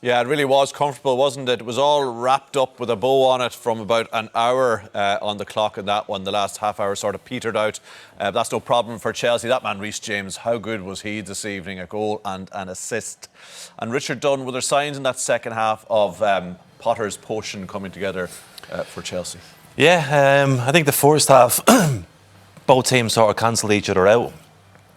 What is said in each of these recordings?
Yeah, it really was comfortable, wasn't it? It was all wrapped up with a bow on it from about an hour on the clock in that one. The last half hour sort of petered out. That's no problem for Chelsea. That man, Reece James, how good was he this evening? A goal and an assist. And Richard Dunne, were there signs in that second half of Potter's potion coming together for Chelsea? Yeah, I think the first half, both teams sort of cancelled each other out.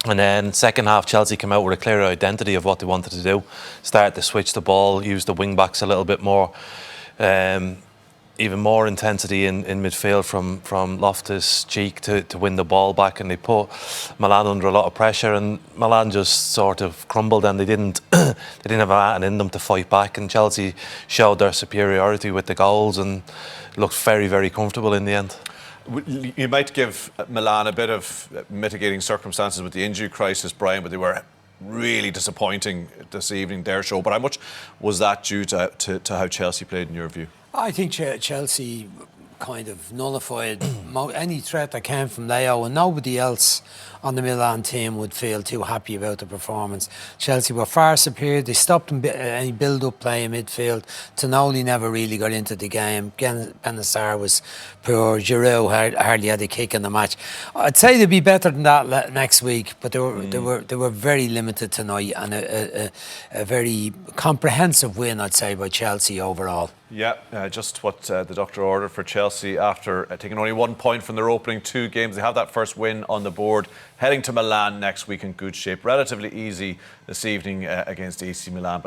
And then second half, Chelsea came out with a clear identity of what they wanted to do. Started to switch the ball, use the wing backs a little bit more. Even more intensity in midfield from Loftus Cheek to win the ball back, and they put Milan under a lot of pressure, and Milan just sort of crumbled, and they didn't have anything in them to fight back, and Chelsea showed their superiority with the goals and looked very, very comfortable in the end. You might give Milan a bit of mitigating circumstances with the injury crisis, Brian, but they were really disappointing this evening, their show. But how much was that due to how Chelsea played in your view? I think Chelsea kind of nullified any threat that came from Leo, and nobody else on the Milan team would feel too happy about the performance. Chelsea were far superior. They stopped any build-up play in midfield. Tonoli never really got into the game. Benacer was poor. Giroud hardly had a kick in the match. I'd say they'd be better than that next week, but they were very limited tonight, and a very comprehensive win, I'd say, by Chelsea overall. Yeah, just what the doctor ordered for Chelsea after taking only 1 point from their opening 2 games. They have that first win on the board, heading to Milan next week in good shape. Relatively easy this evening against AC Milan.